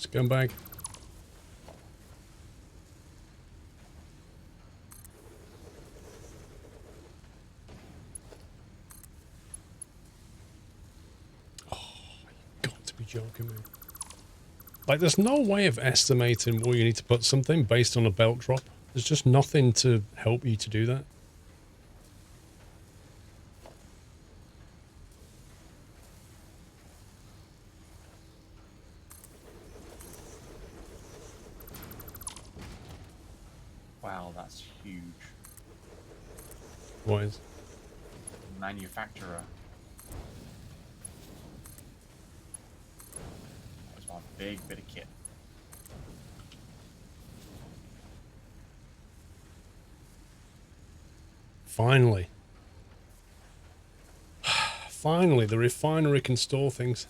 Scumbag. Oh, you've got to be joking me. Like, there's no way of estimating where you need to put something based on a belt drop. There's just nothing to help you to do that. Wow, that's huge. What is? Manufacturer. That's one big bit of kit. Finally. Finally, the refinery can store things.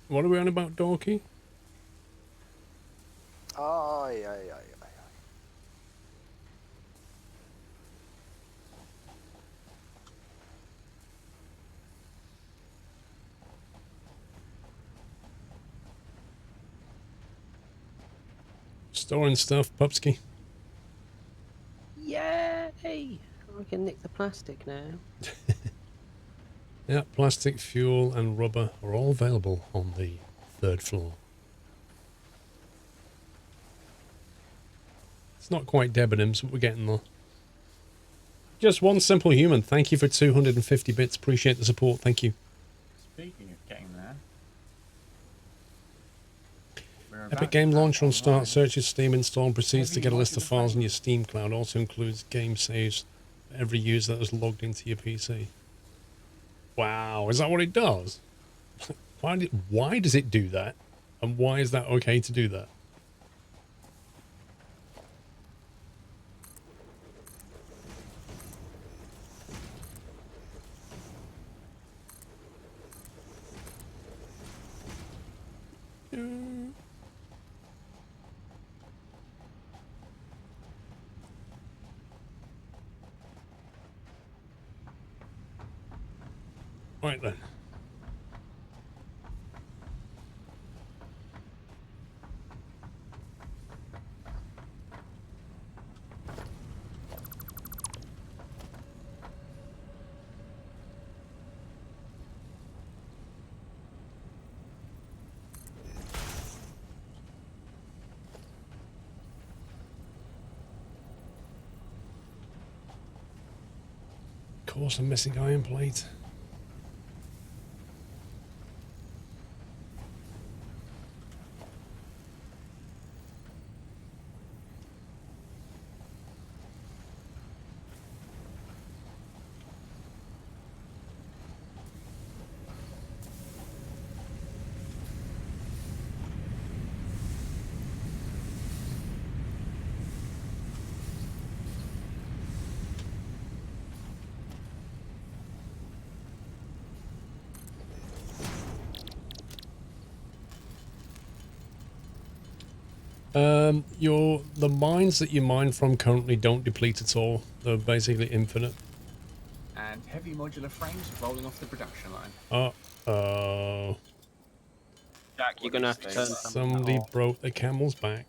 What are we on about, Dorky? Aye. Storing stuff, Pupsky. Yay! I can nick the plastic now. Yeah, plastic, fuel, and rubber are all available on the 3rd floor. It's not quite Debenhams, but we're getting there. Just one simple human. Thank you for 250 bits. Appreciate the support. Thank you. Speaking of getting there. Epic Game Launcher on start, searches Steam install, and proceeds to get a list of files in your Steam cloud. Also includes game saves for every user that was logged into your PC. Wow, is that what it does? Why does it do that? And why is that okay to do that? Right then. Of course, I'm missing iron plate. The mines that you mine from currently don't deplete at all. They're basically infinite. And heavy modular frames rolling off the production line. Uh-oh. Jack, you're going to have to turn Somebody off. broke the camel's back.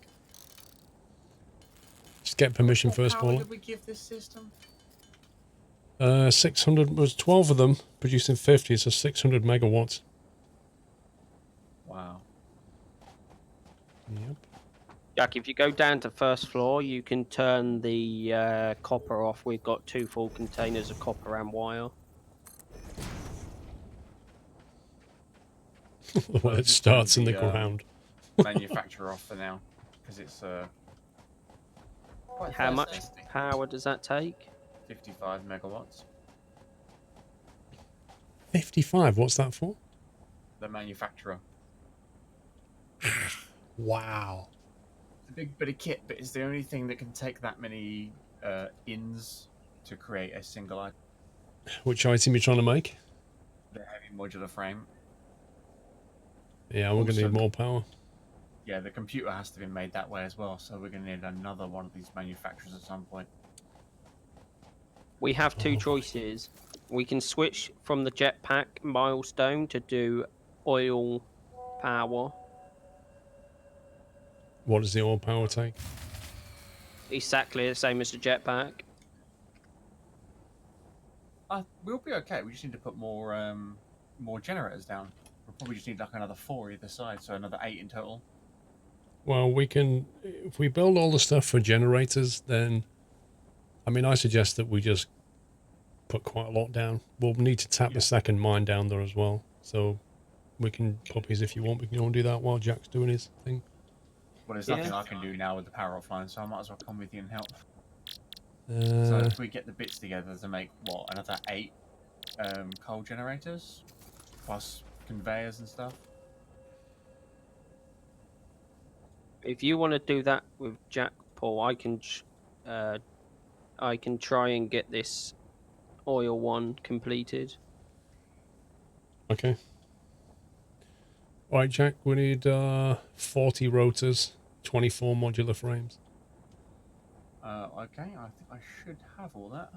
Just get permission first, How Paula. did we give this system? 600 was 12 of them producing 50, so 600 megawatts. Wow. Yep. Jack, if you go down to 1st floor, you can turn the copper off. We've got 2 full containers of copper and wire. Well, it starts in the ground. Manufacturer off for now, because it's quite How much fast-tasting. power does that take? 55 megawatts. 55, what's that for? The manufacturer. Wow. It's a big bit of kit, but it's the only thing that can take that many ins to create a single item. Which item are you trying to make? The heavy modular frame. Yeah, we're going to need more power. Yeah, the computer has to be made that way as well, so we're going to need another one of these manufacturers at some point. We have two Oh, choices. We can switch from the jetpack milestone to do oil power. what does the oil power take? Exactly the same as the jetpack. We'll be okay. We just need to put more generators down. We'll probably just need like another 4 either side, so another 8 in total. Well, we can, if we build all the stuff for generators, then, I mean, I suggest that we just put quite a lot down. We'll need to tap the second mine down there as well. So we can, puppies, if you want, we can all do that while Jack's doing his thing. Well, there's Yeah. nothing I can do now with the power offline, so I might as well come with you and help. Uh, So if we get the bits together to make, what, another 8 coal generators? Plus conveyors and stuff? If you want to do that with Jack, Paul, I can try and get this oil one completed. okay. All right, Jack, we need 40 rotors, 24 modular frames. Okay, I think I should have all that.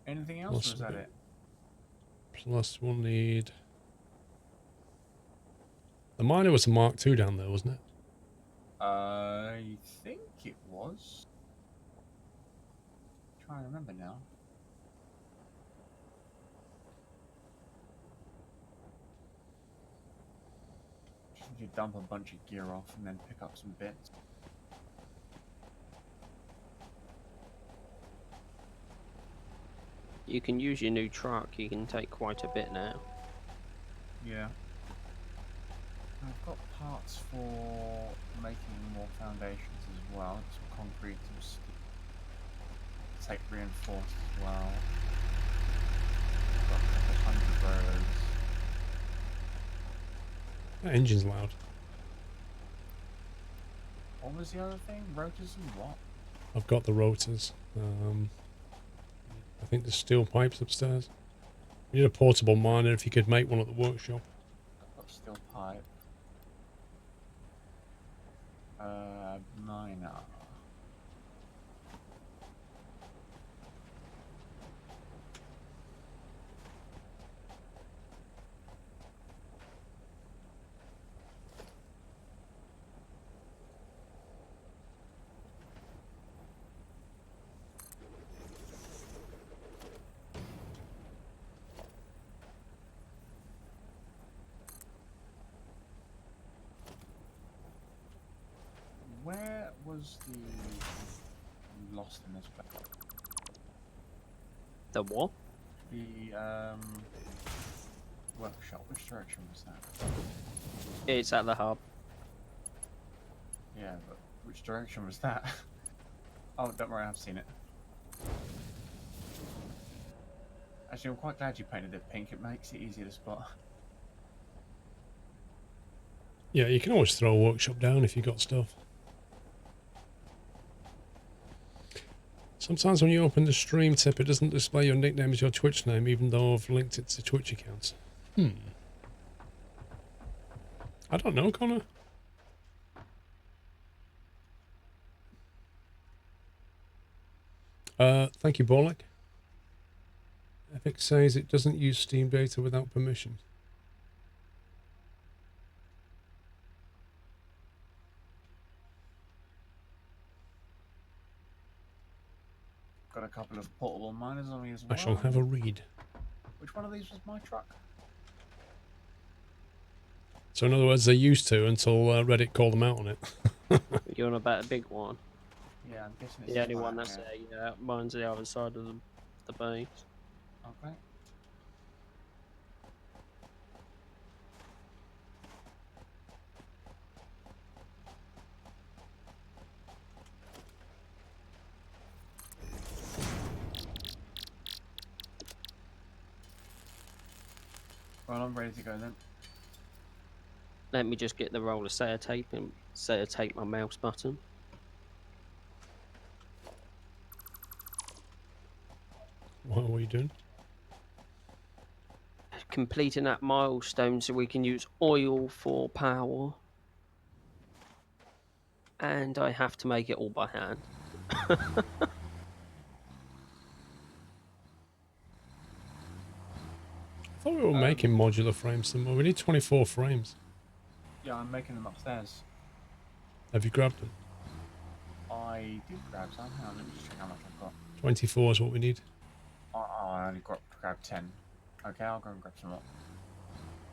Anything else, Plus, or is that it? plus we'll need... The miner was a Mark II down there, wasn't it? I think it was. I'm trying to remember now. Just need to dump a bunch of gear off and then pick up some bits. You can use your new truck. You can take quite a bit now. Yeah. I've got parts for making more foundations as well. Some concrete, some steel. Take reinforced as well. Got a couple hundred rows. That engine's loud. What was the other thing? Rotors and what? I've got the rotors. I think there's steel pipes upstairs. We need a portable miner if you could make one at the workshop. I've got steel pipe. Miner. Where was the... I'm lost in this place. The what? The workshop. Which direction was that? It's at the hub. Yeah, but which direction was that? Oh, don't worry, I've seen it. Actually, I'm quite glad you painted it pink. It makes it easier to spot. Yeah, you can always throw a workshop down if you've got stuff. Sometimes when you open the stream tip, it doesn't display your nickname as your Twitch name, even though I've linked it to Twitch accounts. I don't know, Connor. Thank you, Bollock. Epic says it doesn't use Steam data without permission. Got a couple of portable miners on me as well. I shall have a read. Which one of these was my truck? So in other words, they used to until Reddit called them out on it. You're on about a big one. Yeah, I'm guessing it's The only this one out that's here. there, yeah. Mine's the other side of the base. Okay. Well, I'm ready to go then. Let me just get the roll of tape and tape my mouse button. What were you doing? Completing that milestone so we can use oil for power. and I have to make it all by hand. I thought we were making modular frames somewhere. We need 24 frames. Yeah, I'm making them upstairs. Have you grabbed them? I did grab some. Hang on, let me just check how much I've got. 24 is what we need. I only grabbed 10. Okay, I'll go and grab some more.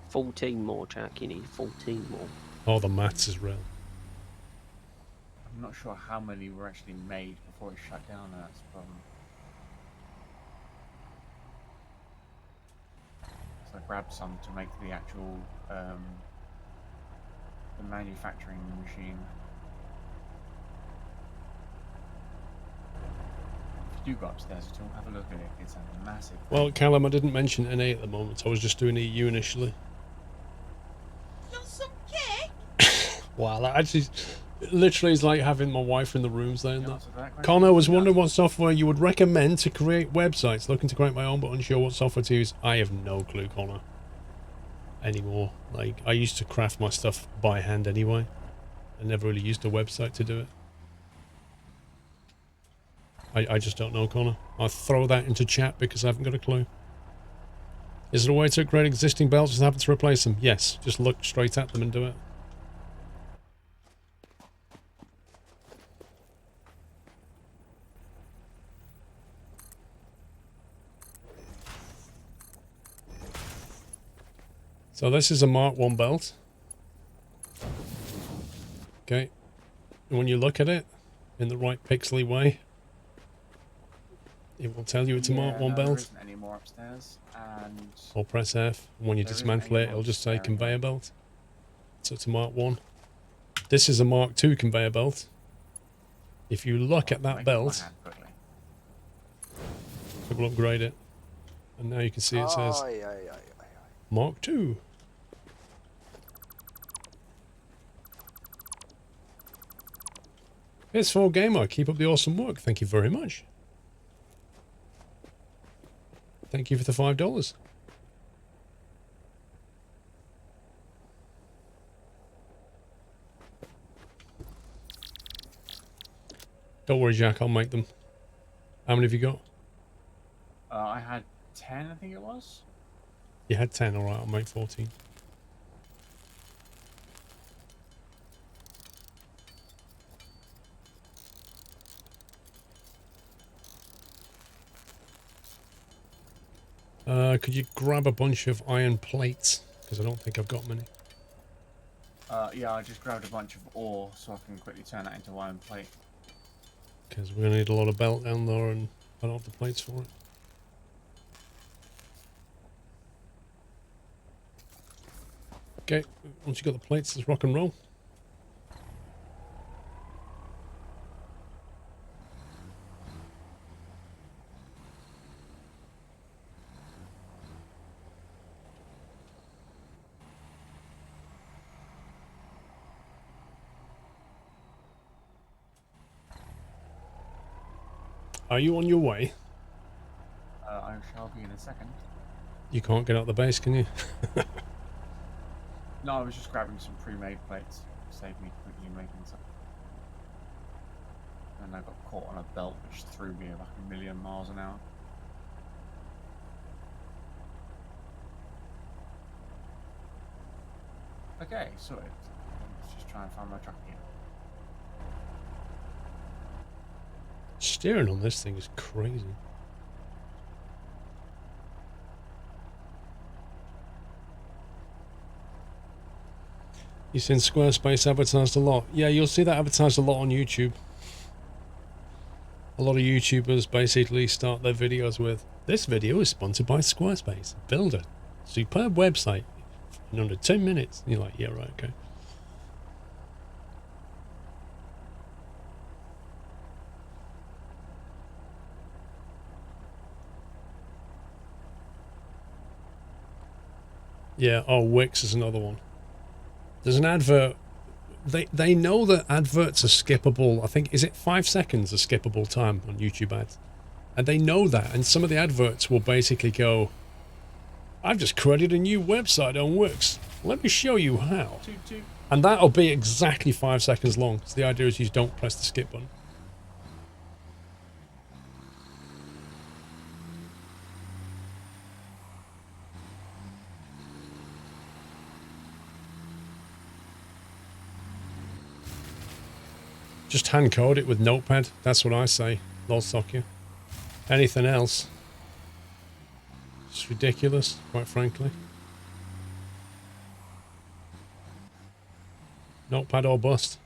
14 more, Jack. You need 14 more. Oh, the maths is real. I'm not sure how many were actually made before it shut down, and that's the problem. So I grabbed some to make the actual the manufacturing machine. If you do go upstairs at all, have a look at it. It's a massive. Well, Callum, I didn't mention NA at the moment. I was just doing EU initially. Want some cake? Wow, that actually literally is like having my wife in the rooms there. And The that. answer to that question? Connor was wondering what software you would recommend to create websites. Looking to create my own, but unsure what software to use. I have no clue, Connor. Anymore. Like, I used to craft my stuff by hand anyway. I never really used a website to do it. I just don't know, Connor. I'll throw that into chat because I haven't got a clue. Is there a way to create existing belts and happen to replace them? Yes, just look straight at them and do it. So this is a Mark 1 belt. Okay. And when you look at it in the right pixely way, it will tell you it's a Mark 1 no, belt. There isn't any more upstairs, and Or press F. And when you There isn't dismantle it, any it'll just say more there. conveyor belt. So it's a Mark 1. This is a Mark 2 conveyor belt. If you look at that Make it by belt, hand quickly. it will upgrade it. And now you can see it says Aye, aye, aye, aye, aye. Mark 2. PS4 Gamer, keep up the awesome work. Thank you very much. Thank you for the $5. Don't worry, Jack, I'll make them. How many have you got? I had 10, I think it was. You had 10, alright, I'll make 14. Could you grab a bunch of iron plates? Because I don't think I've got many. Yeah, I just grabbed a bunch of ore so I can quickly turn that into iron plate. Because we're going to need a lot of belt down there and I don't have the plates for it. Okay, once you've got the plates, let's rock and roll. Are you on your way? I shall be in a second. You can't get out the base, can you? No, I was just grabbing some pre-made plates. Saved me quickly making some. And I got caught on a belt which threw me about 1,000,000 miles an hour. Okay, sorted. Let's just try and find my truck again. Steering on this thing is crazy. You've seen Squarespace advertised a lot. Yeah, you'll see that advertised a lot on YouTube. A lot of YouTubers basically start their videos with, "This video is sponsored by Squarespace. Build a superb website in under 10 minutes. And you're like, yeah, right, okay. Yeah, oh, Wix is another one. There's an advert. They know that adverts are skippable. I think, is it 5 seconds a skippable time on YouTube ads? And they know that. And some of the adverts will basically go, "I've just created a new website on Wix. Let me show you how." Toot toot. And that'll be exactly 5 seconds long. So the idea is you don't press the skip button. Just hand code it with Notepad. That's what I say. Lol sock you. Anything else? It's ridiculous, quite frankly. Notepad or bust.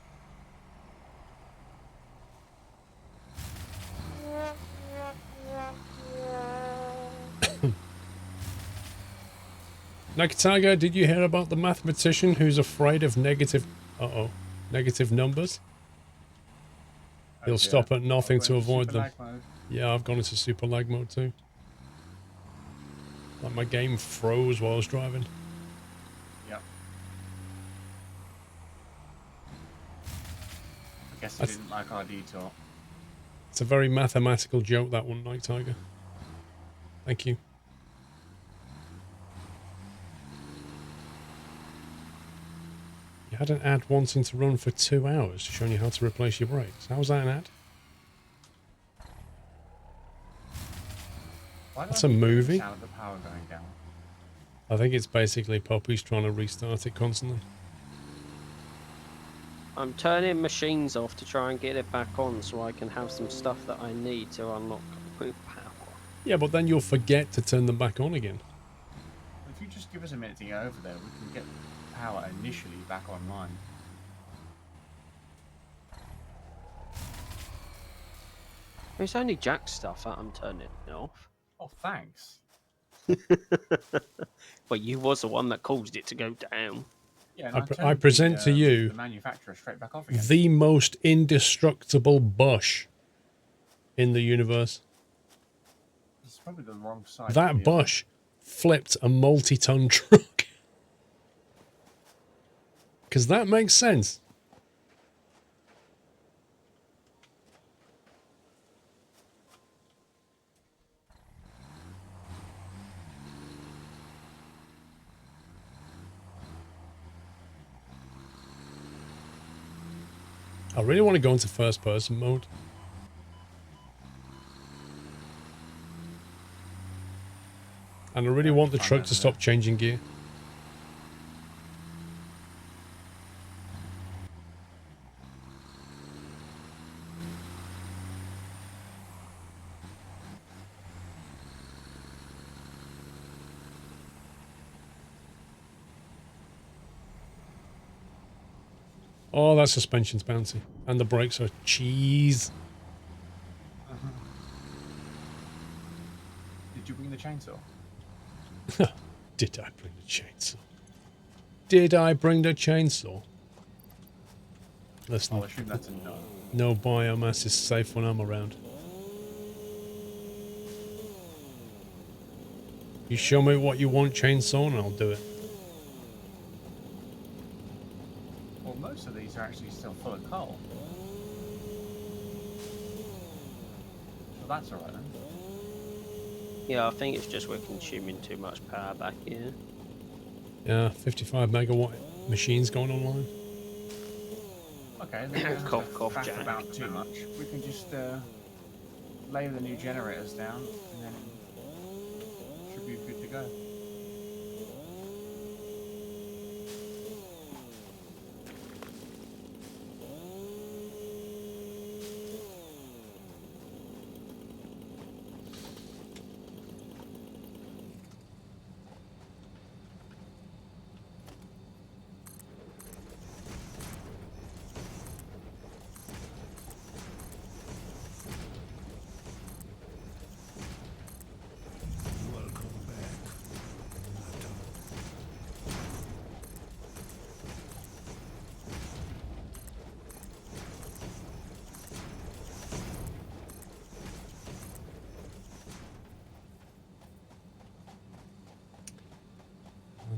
Nakataga, did you hear about the mathematician who's afraid of negative numbers? He'll stop at nothing to avoid them. Yeah, I've gone into super lag mode too. Like my game froze while I was driving. Yep. I guess he didn't like our detour. It's a very mathematical joke, that one, Night Tiger. Thank you. You had an ad wanting to run for 2 hours, showing you how to replace your brakes. How was that an ad? That's a movie. Sound of the power going down. I think it's basically puppies trying to restart it constantly. I'm turning machines off to try and get it back on so I can have some stuff that I need to unlock with power. Yeah, but then you'll forget to turn them back on again. If you just give us a minute to get over there, we can get power initially back online. It's only Jack stuff that I'm turning off. Oh, thanks. But you was the one that caused it to go down. Yeah, I turned present to you the manufacturer straight back off again. the most indestructible bush in the universe. It's probably the wrong side. That bush flipped a multi-ton truck. Because that makes sense. I really want to go into first person mode. And I really want the truck to stop changing gear. Oh, that suspension's bouncy. And the brakes are cheese. Did you bring the chainsaw? Did I bring the chainsaw? Did I bring the chainsaw? Listen. I'll assume that's a no. No biomass is safe when I'm around. You show me what you want, chainsaw, and I'll do it. Well, most of these are actually still full of coal. So that's alright then. Yeah, I think it's just we're consuming too much power back here. Yeah, 55 megawatt machines going online. Okay, then we don't have Cough, to cough, faff Jack. about too much. We can just lay the new generators down, and then should be good to go.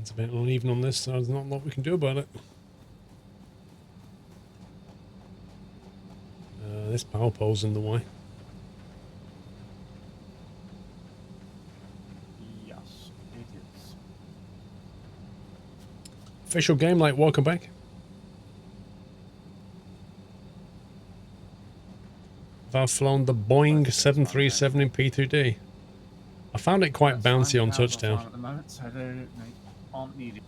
It's a bit uneven on this, so there's not a lot we can do about it. This power pole's in the way. Yes, it is. Official game light, welcome back. I've flown the Boeing 737 in P2D. I found it quite That's fine, bouncy on power's offline touchdown. at the moment, so they aren't needed.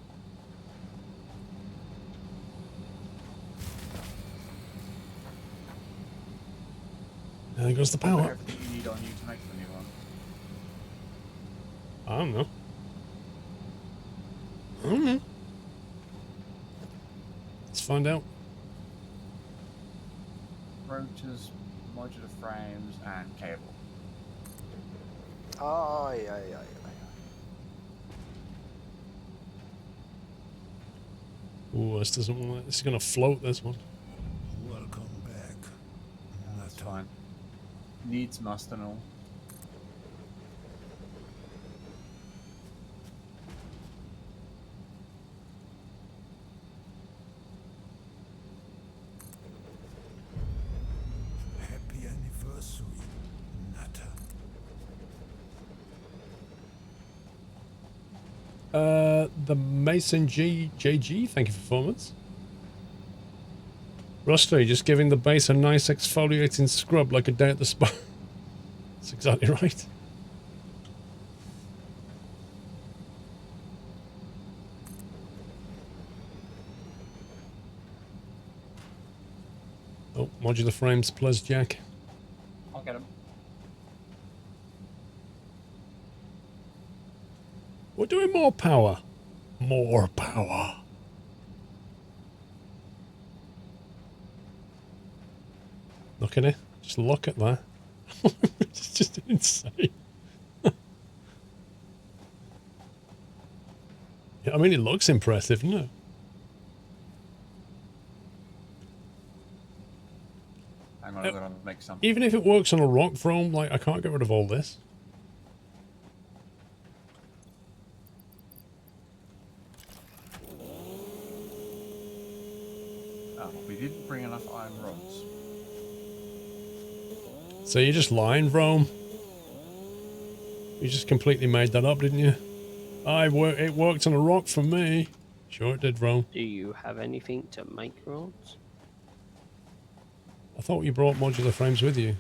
There goes the Put power. everything you need on you to make the new one. I don't know. I don't know. Let's find out. Rotors, modular frames, and cable. Aye, aye, aye, aye. Ooh, this doesn't want. This is gonna float. This one. Welcome back. That's fine. Needs must and all. Happy anniversary, Nutter. The Mason JG. Thank you for performance. Rusty, just giving the base a nice exfoliating scrub like a day at the spa. That's exactly right. Oh, modular frames plus jack. I'll get them. We're doing more power. More power. Look at it. Just look at that. It's just insane. Yeah, I mean, it looks impressive, doesn't it? Hang on, I've got to make some. Even if it works on a rock throne, like, I can't get rid of all this. Oh, we didn't bring enough iron rods. So you're just lying, Rome. You just completely made that up, didn't you? It worked on a rock for me. Sure it did, Rome. Do you have anything to make rods? I thought you brought modular frames with you.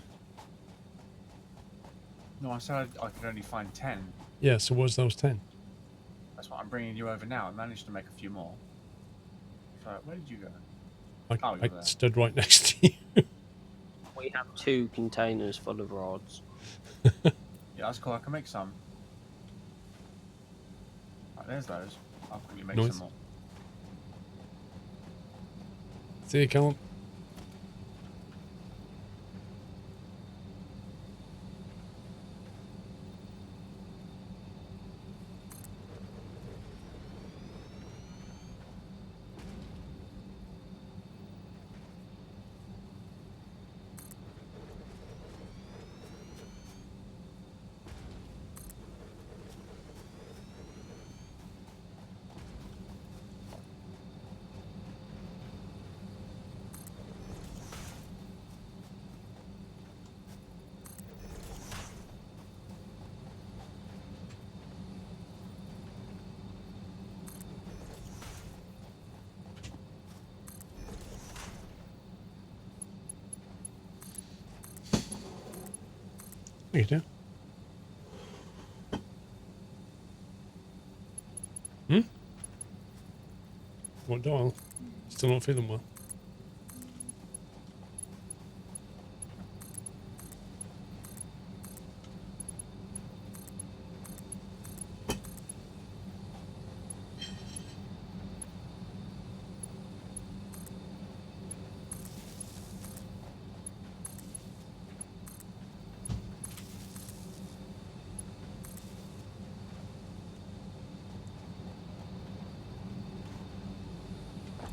No, I said I could only find 10. Yeah, so where's those 10? That's what I'm bringing you over now. I managed to make a few more. So, where did you go? I Oh, you're there. stood right next to you. We have 2 containers full of rods. Yeah, that's cool. I can make some. Right, there's those. I'll quickly make Nice. some more. See you, Callum. What do you do? What dial? Still not feeling well.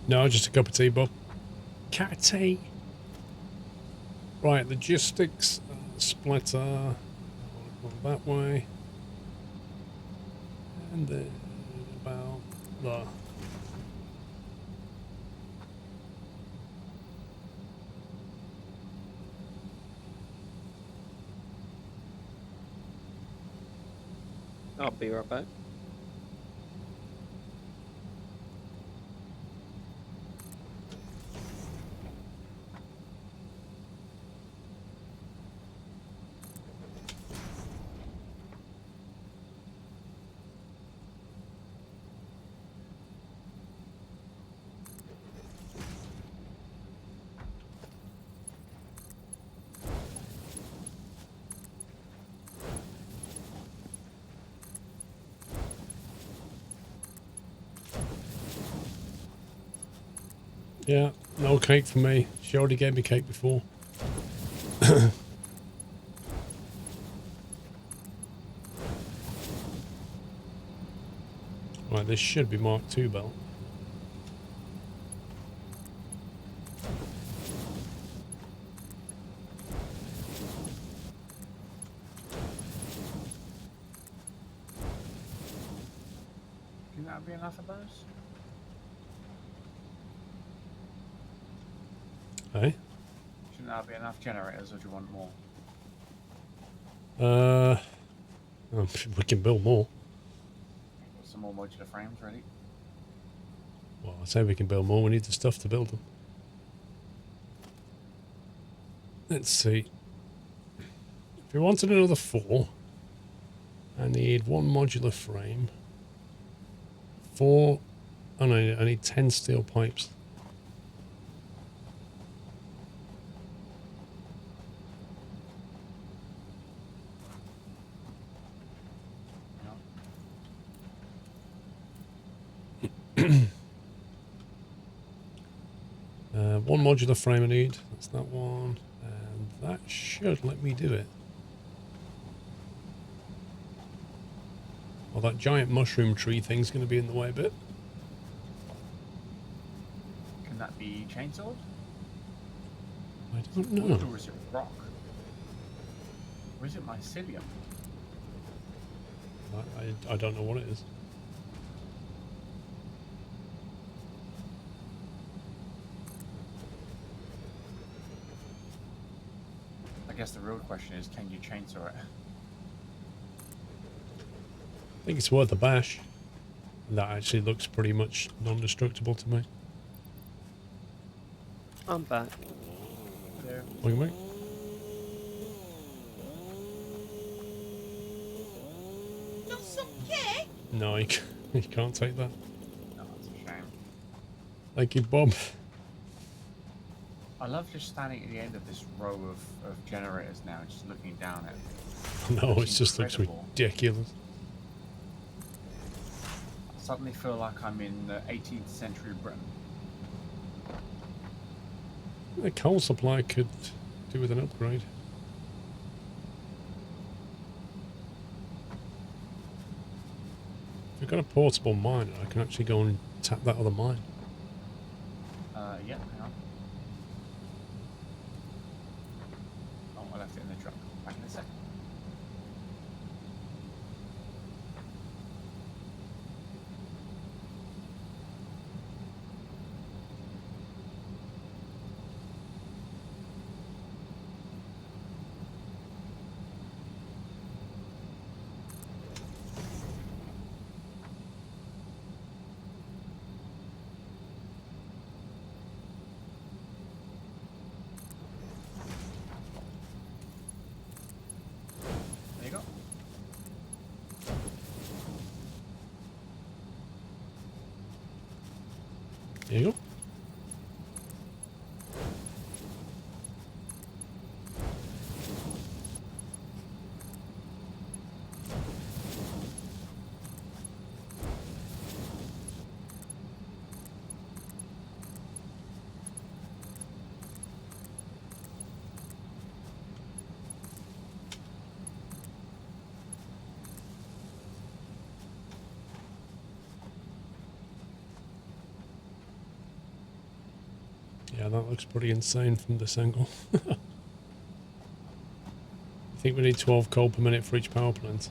No, just a cup of tea, Bob. Cat tea. Right, logistics, splitter. I want to go that way. And then about there. I'll be right back. Yeah, no cake for me. She already gave me cake before. Right, this should be Mark II belt. Think that would be enough of those? Hey? Shouldn't that be enough generators, or do you want more? We can build more. Got some more modular frames ready? Well, I say we can build more. We need the stuff to build them. Let's see. If we wanted another 4, I need 1 modular frame. 4. Oh no, I need 10 steel pipes. One modular frame I need. That's that one. And that should let me do it. Well, that giant mushroom tree thing's going to be in the way a bit. Can that be chainsawed? I don't Wood, know. or is it rock? Or is it mycelium? I don't know what it is. I guess the real question is, can you chainsaw it? I think it's worth a bash. And that actually looks pretty much non-destructible to me. I'm back. Yeah. Wait, wait. Not some cake? No, you can't take that. No, that's a shame. Thank you, Bob. I love just standing at the end of this row of generators now, just looking down at it. No, it Looks just looks incredible. ridiculous. I suddenly feel like I'm in 18th century Britain. The coal supply could do with an upgrade. If we've got a portable miner, I can actually go and tap that other mine. Yeah, hang on. Oh, I left it in the truck. Back in a second. There you go. There you go. Yeah, that looks pretty insane from this angle. I think we need 12 coal per minute for each power plant.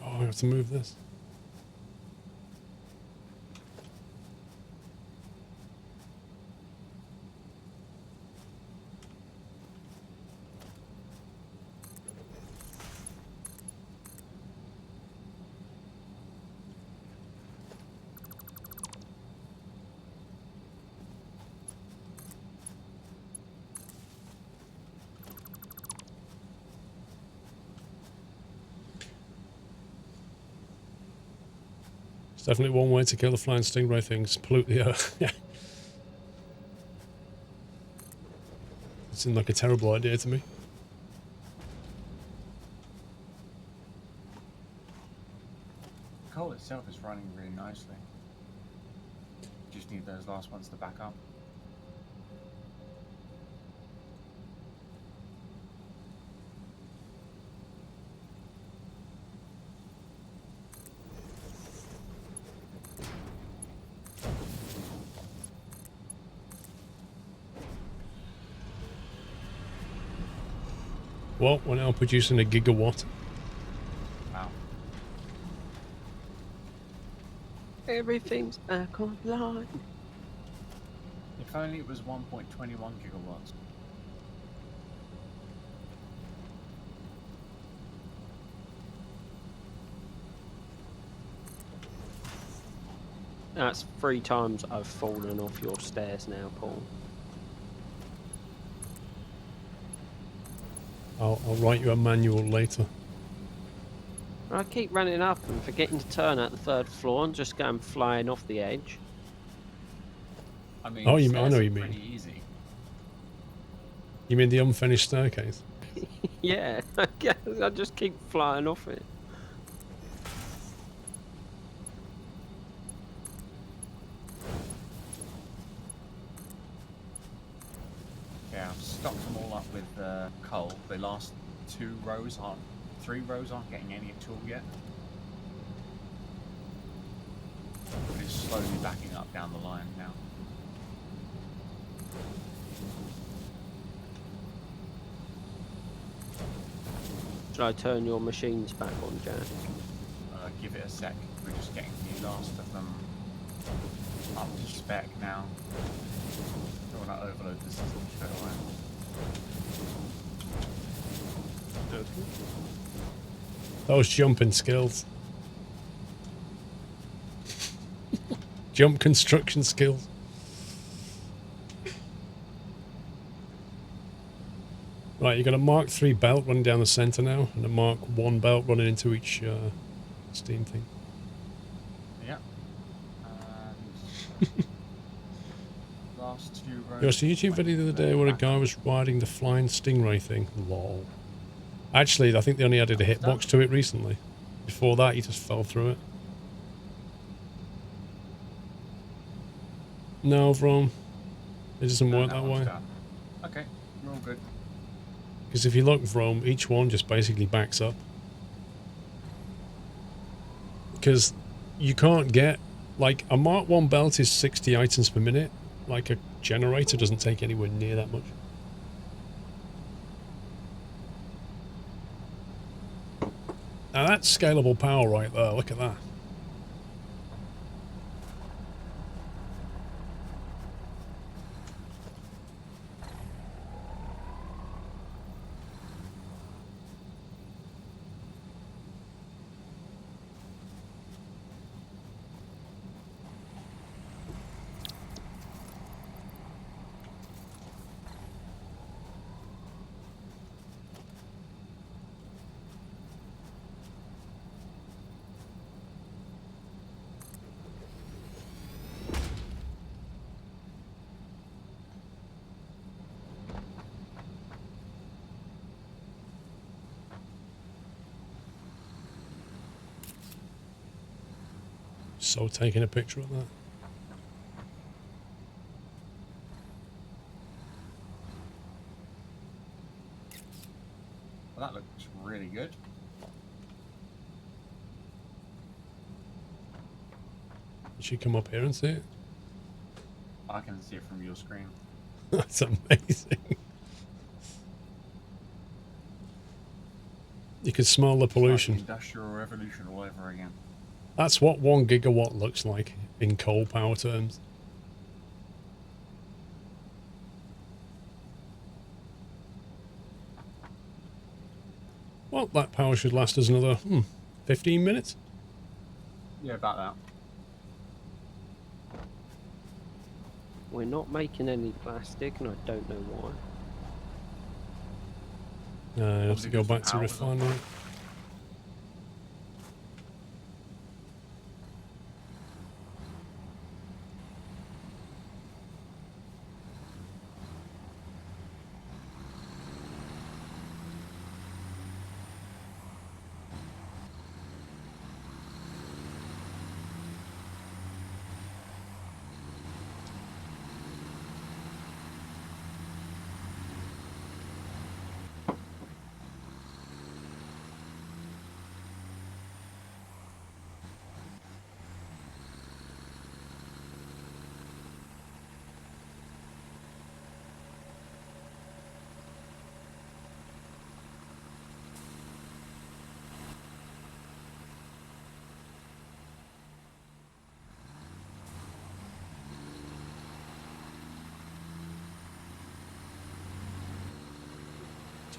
Oh, I have to move this. It's definitely one way to kill the flying stingray things. Pollute the earth. Yeah. seemed like a terrible idea to me. Coal itself is running really nicely. Just need those last ones to back up. Well, we're now producing a gigawatt. Wow. Everything's back online. If only it was 1.21 gigawatts. That's 3 times I've fallen off your stairs now, Paul. I'll write you a manual later. I keep running up and forgetting to turn at the 3rd floor and just going flying off the edge. I mean, Oh, I stairs know what are you mean. pretty easy. You mean the unfinished staircase? Yeah, I guess I just keep flying off it. Yeah, I've stocked them all up with coal. The last 3 rows aren't getting any at all yet. But it's slowly backing up down the line now. Should I turn your machines back on, Jack? Give it a sec. We're just getting the last of them up to spec now. Don't want to overload the system straight away. Those jumping skills. Jump construction skills. Right, you've got a Mark III belt running down the center now, and a Mark I belt running into each steam thing. Yeah. And last 2 rows. There was a YouTube video the other day where a guy was riding the flying stingray thing. Lol. Actually, I think they only added a hitbox to it recently. Before that, he just fell through it. No, Vrom. It doesn't work that way. Okay, we're all good. Because if you look, Vrom, each one just basically backs up. Because you can't get... Like, a Mark I belt is 60 items per minute. Like, a generator doesn't take anywhere near that much. Now that's scalable power right there. Look at that. So taking a picture of that. Well, that looks really good. You should come up here and see it. I can see it from your screen. That's amazing. You can smell the It's like pollution. the Industrial Revolution all over again. That's what 1 gigawatt looks like in coal power terms. Well, that power should last us another 15 minutes. Yeah, about that. We're not making any plastic, and I don't know why. I have to go back to Hours of refinery.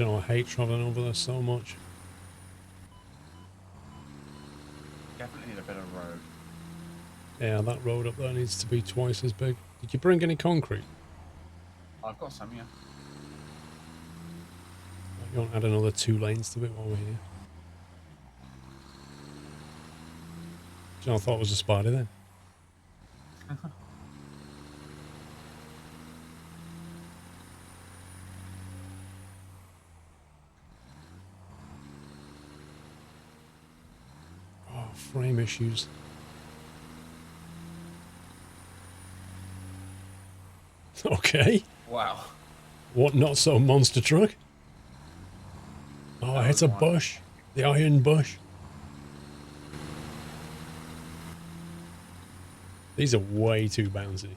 You know, I hate traveling over there so much. Definitely need a better road. Yeah, that road up there needs to be twice as big. Did you bring any concrete? I've got some, yeah. You don't add another 2 lanes to it while we're here. Do you know, I thought it was a spider then. Oh, frame issues. Okay. Wow. What not so monster truck? Oh, That it's was a one. bush. The iron bush. These are way too bouncy.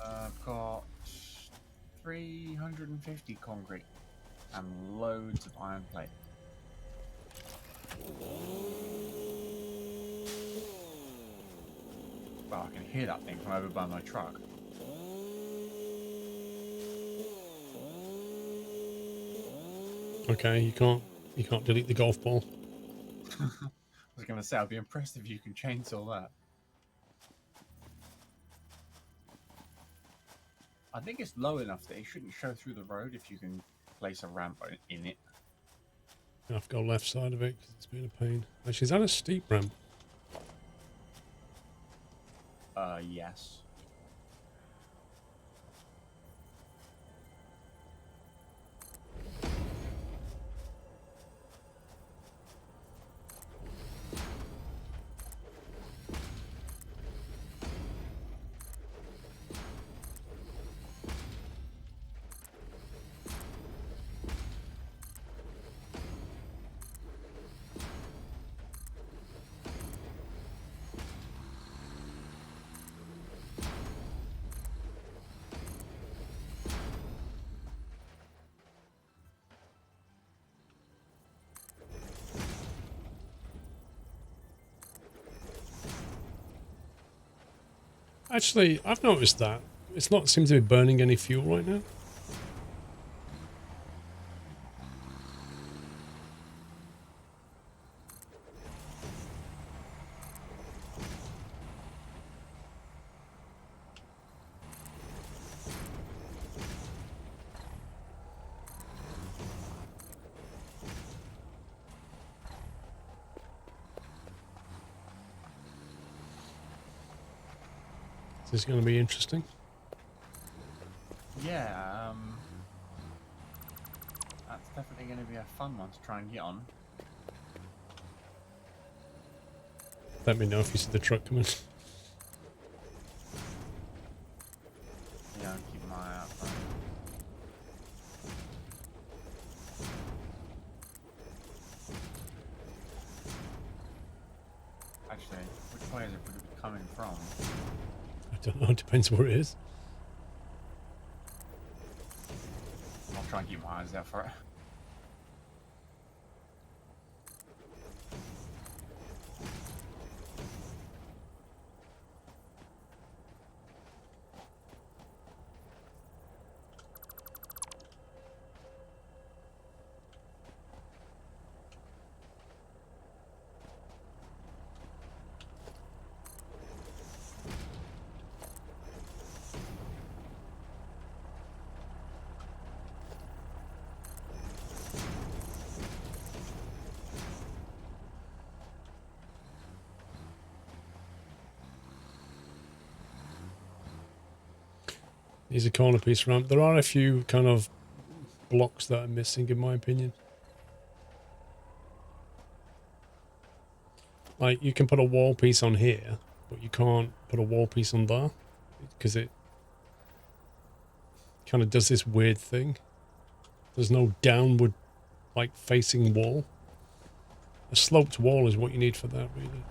I've got 350 concrete and loads of iron plate. Wow, I can hear that thing from over by my truck. Okay, you can't delete the golf ball. I was going to say, I'd be impressed if you can chainsaw that. I think it's low enough that it shouldn't show through the road if you can place a ramp in it. I have to go left side of it because it's been a pain. Actually, is that a steep ramp? Yes. Actually, I've noticed that. It's not seem to be burning any fuel right now. This is going to be interesting. Yeah, that's definitely going to be a fun one to try and get on. Let me know if you see the truck coming. Yeah, I'll keep my eye out for it. Actually, which way is it coming from? I don't know, it depends where it is. I'll try and keep my eyes out for it. He's a corner piece ramp. There are a few kind of blocks that are missing, in my opinion. Like, you can put a wall piece on here, but you can't put a wall piece on there because it kind of does this weird thing. There's no downward, like, facing wall. A sloped wall is what you need for that, really.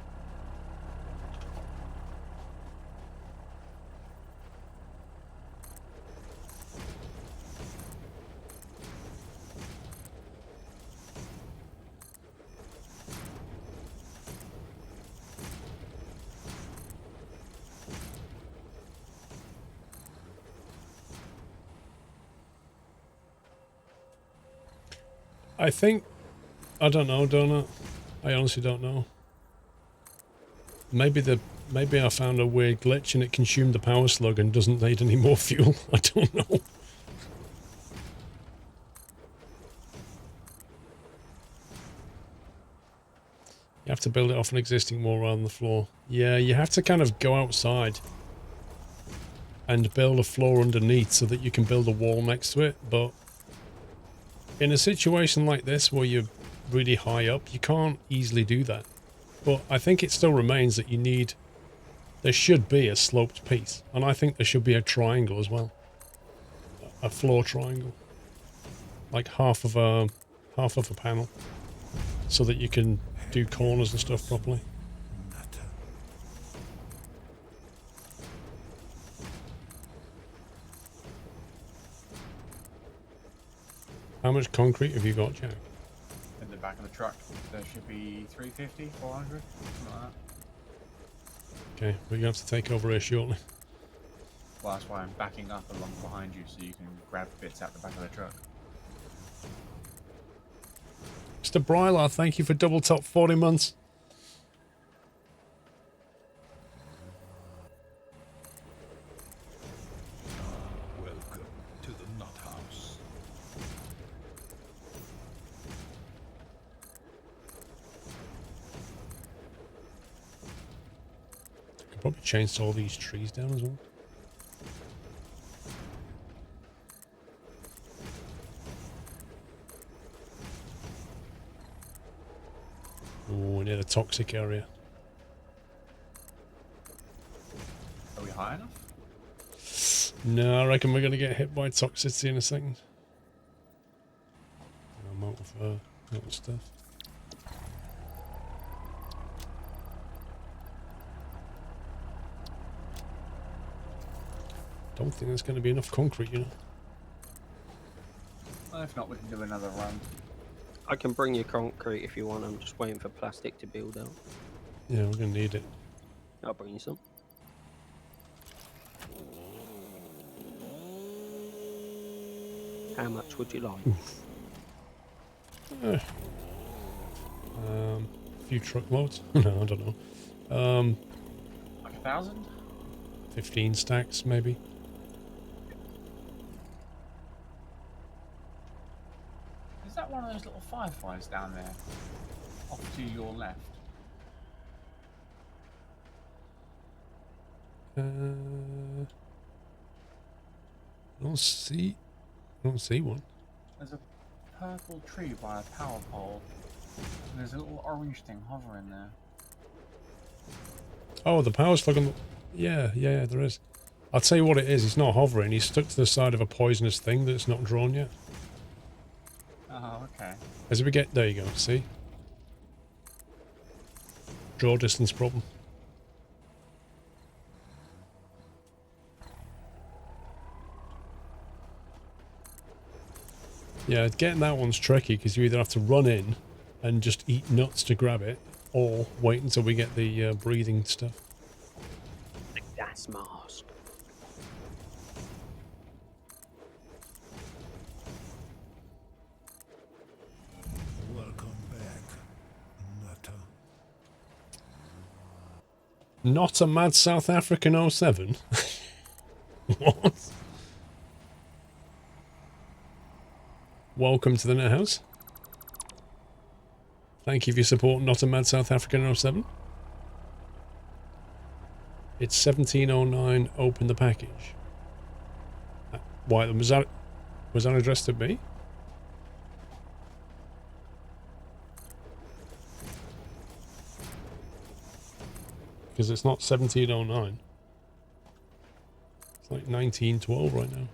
I think... I don't know, don't I? I honestly don't know. Maybe I found a weird glitch and it consumed the power slug and doesn't need any more fuel. I don't know. You have to build it off an existing wall rather than the floor. Yeah, you have to kind of go outside and build a floor underneath so that you can build a wall next to it, but in a situation like this where you're really high up, you can't easily do that. But I think it still remains that you need... There should be a sloped piece, and I think there should be a triangle as well. A floor triangle. Like half of a panel. So that you can do corners and stuff properly. Nutter. How much concrete have you got, Jack? In the back of the truck, there should be 350, 400, something like that. Okay, we're gonna have to take over here shortly. Well, that's why I'm backing up along behind you so you can grab bits out the back of the truck. Mr. Brylar, thank you for double top 40 months. Welcome to the Nut House. Could probably chainsaw all these trees down as well. Oh, near the toxic area. Are we high enough? No, I reckon we're going to get hit by toxicity in a second. I'm out of stuff. Don't think there's going to be enough concrete, you know. Well, if not, we can do another run. I can bring you concrete if you want. I'm just waiting for plastic to build out. Yeah, we're going to need it. I'll bring you some. How much would you like? A few truckloads? No, I don't know. Like 1,000? 15 stacks, maybe. Is that one of those little fireflies down there? Off to your left. I don't see one. There's a purple tree by a power pole. And there's a little orange thing hovering there. Oh, the power slug on the... Yeah, there is. I'll tell you what it is. He's not hovering. He's stuck to the side of a poisonous thing that's not drawn yet. Oh, okay. As we get... There you go, see? Draw distance problem. Yeah, getting that one's tricky because you either have to run in and just eat nuts to grab it, or wait until we get the breathing stuff. The gas mask. Welcome back, Nutter. Not a mad South African 07? What? Welcome to the net house. Thank you for your support, Not a Mad South African 07. It's 1709, open the package. Why, was that addressed to me? Because it's not 1709. It's like 1912 right now.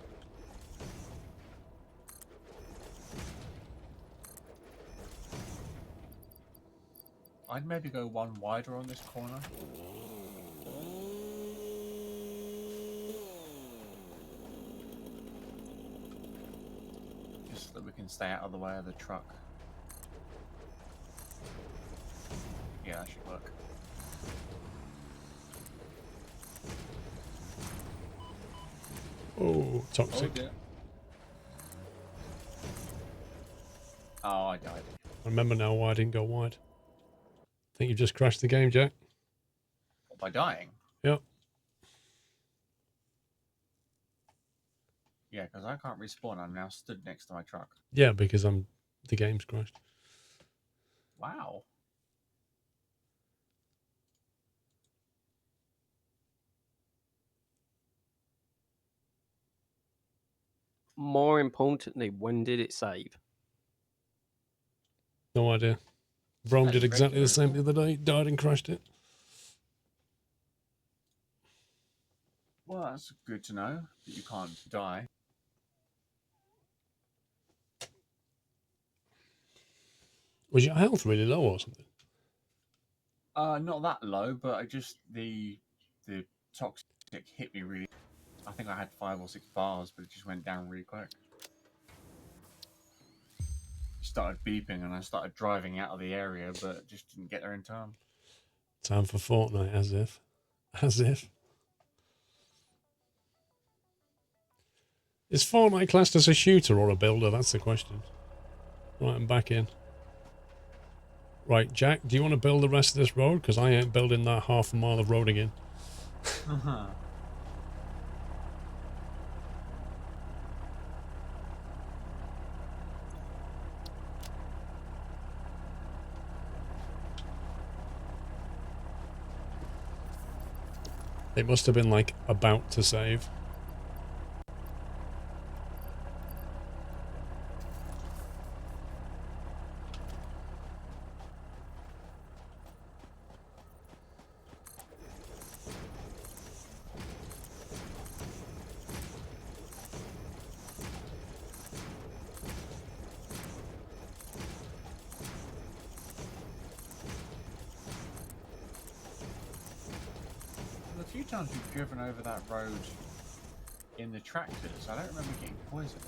I'd maybe go one wider on this corner. Just so that we can stay out of the way of the truck. Yeah, that should work. Oh, toxic. Oh, dear. Oh, I died. I remember now why I didn't go wide. I think you just crashed the game, Jack. By dying? Yep. Yeah, because I can't respawn. I'm now stood next to my truck. Yeah, because the game's crashed. Wow. More importantly, when did it save? No idea. Rome That's did exactly the regular, same isn't the other day. Died and crashed it. Well, that's good to know that you can't die. Was your health really low or something? Not that low, but I just the toxic hit me really. I think I had 5 or 6 bars, but it just went down really quick. It started beeping, and I started driving out of the area, but just didn't get there in time. Time for Fortnite, as if. As if. Is Fortnite classed as a shooter or a builder? That's the question. Right, I'm back in. Right, Jack, do you want to build the rest of this road? Because I ain't building that half a mile of road again. It must have been, like, about to save. The few times we've driven over that road in the tractors, I don't remember getting poisoned.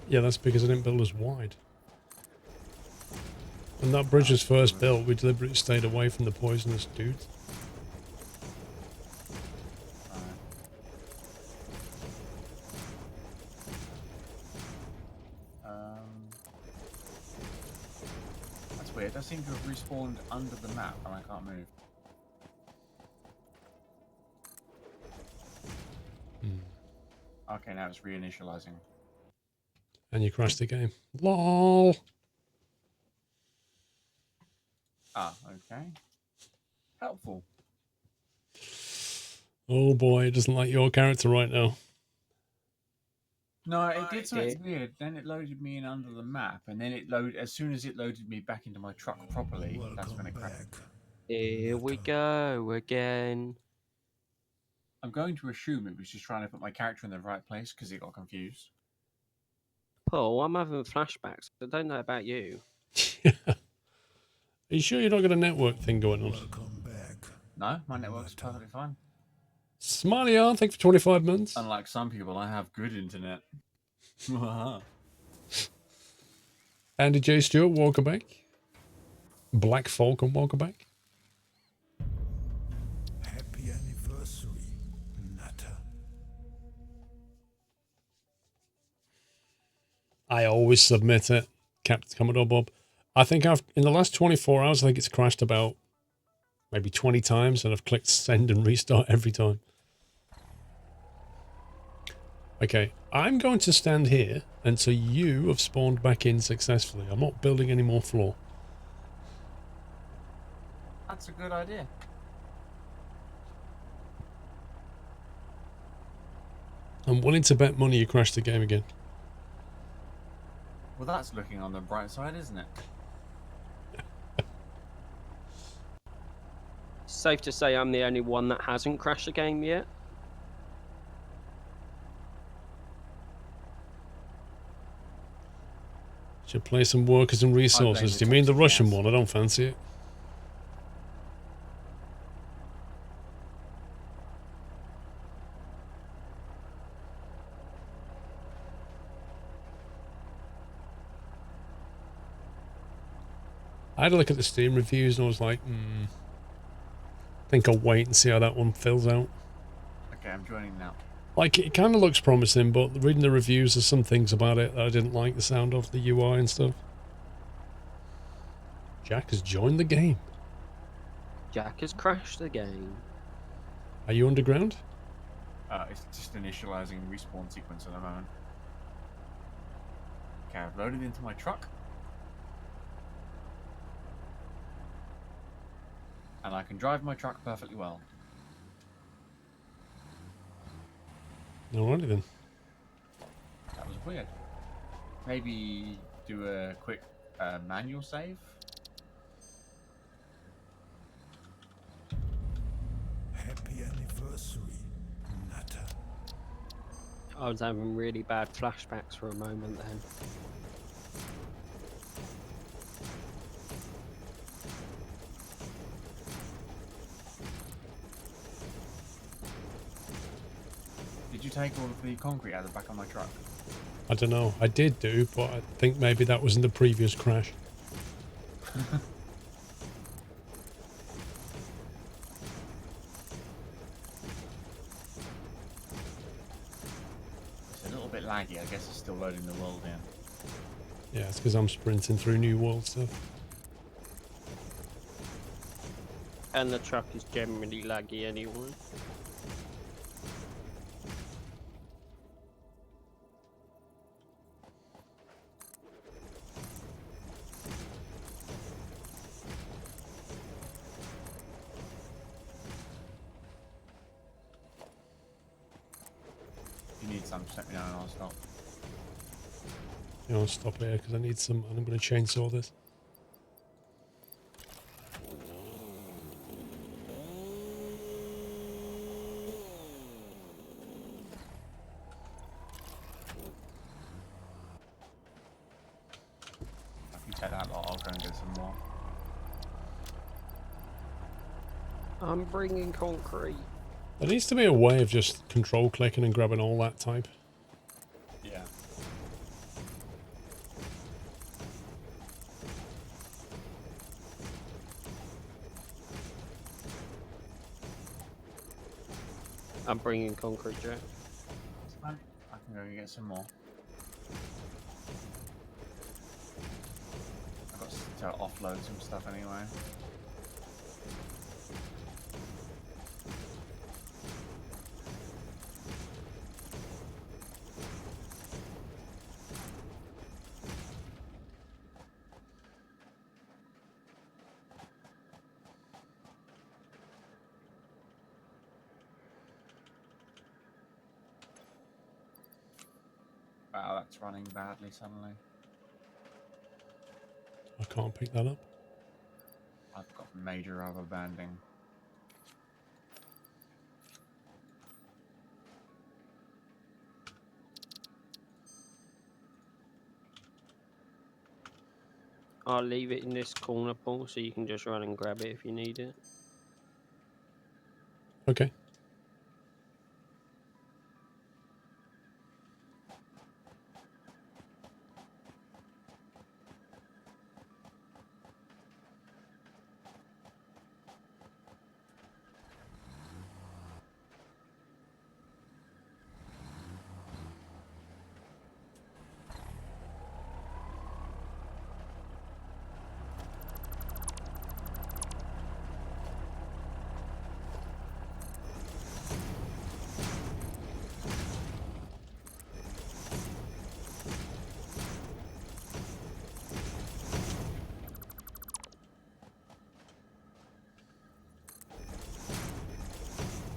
Yeah, that's because I didn't build as wide. When that bridge was first built, we deliberately stayed away from the poisonous dudes. That's weird. I seem to have respawned under the map and I can't move. Okay, now it's reinitializing. And you crashed the game. LOL! Ah, okay. Helpful. Oh boy, it doesn't like your character right now. No, it did something weird. Then it loaded me in under the map, and then it loaded. As soon as it loaded me back into my truck properly, that's when it crashed. Here we go again. I'm going to assume it was just trying to put my character in the right place because it got confused. Paul, I'm having flashbacks. I don't know about you. Are you sure you're not got a network thing going on? No, my network's perfectly fine. Smiley on, thank you for 25 months. Unlike some people, I have good internet. Andy J. Stewart, welcome back. Black Falcon, welcome back. Happy anniversary, Nutter. I always submit it, Captain Commodore Bob. I think in the last 24 hours, I think it's crashed about maybe 20 times, and I've clicked send and restart every time. Okay, I'm going to stand here until you have spawned back in successfully. I'm not building any more floor. That's a good idea. I'm willing to bet money you crashed the game again. Well, that's looking on the bright side, isn't it? Safe to say I'm the only one that hasn't crashed the game yet. Should play some workers and resources. Do you mean the Russian one? I don't fancy it. I had a look at the Steam reviews and I was like, I think I'll wait and see how that one fills out. Okay, I'm joining now. Like, it kind of looks promising, but reading the reviews, there's some things about it that I didn't like the sound of, the UI and stuff. Jack has joined the game. Jack has crashed the game. Are you underground? It's just initializing respawn sequence at the moment. Okay, I've loaded into my truck. And I can drive my truck perfectly well. Alrighty then. That was weird. Maybe do a quick manual save. Happy anniversary, Nutter. I was having really bad flashbacks for a moment then. Did you take all of the concrete out of the back of my truck? I don't know. I did do, but I think maybe that was in the previous crash. It's a little bit laggy. I guess it's still loading the world in. Yeah, it's because I'm sprinting through New World stuff. And the truck is generally laggy anyway. If you need some, just let me know and I'll stop. You know, I'll stop here because I need some, and I'm going to chainsaw this. If you take that lot, I'll go and get some more. I'm bringing concrete. There needs to be a way of just control clicking and grabbing all that type. Yeah. I'm bringing concrete, Jack. It's fine. I can go and get some more. I've got to offload some stuff anyway. Wow, that's running badly suddenly. I can't pick that up. I've got major rubber banding. I'll leave it in this corner, Paul, so you can just run and grab it if you need it. Okay.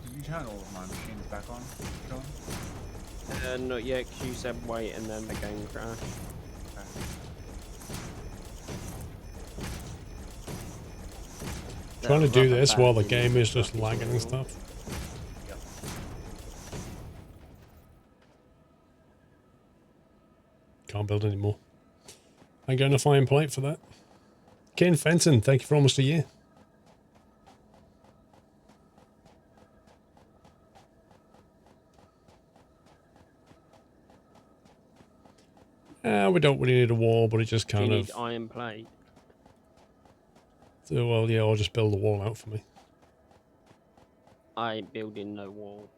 Did you turn all of my machines back on, John? Not yet, 'cause you said wait and then the game crashed. Okay. Trying to do Rubber this while the banding game is just stuff lagging and real. stuff. Yep. Can't build anymore. I'm going to find plate for that. Ken Fenton, thank you for almost a year. We don't really need a wall, but it just Do you kind need of... iron plate? So, well, yeah, I'll just build the wall out for me. I ain't building no wall.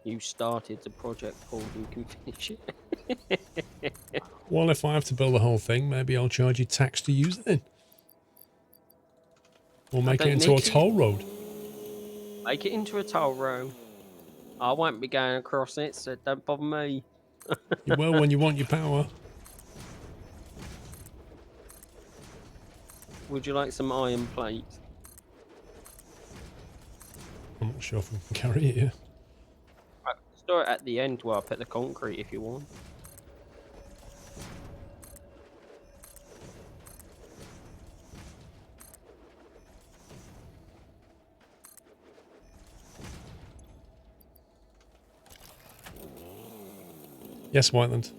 You started the project, Paul. You can finish it. Well, if I have to build the whole thing, maybe I'll charge you tax to use it then. Or make it don't into a need to. toll road. Make it into a toll road. I won't be going across it, so don't bother me. You will when you want your power. Would you like some iron plates? I'm not sure if we can carry it here. Right, store it at the end where I put the concrete if you want. Yes, Whiteland.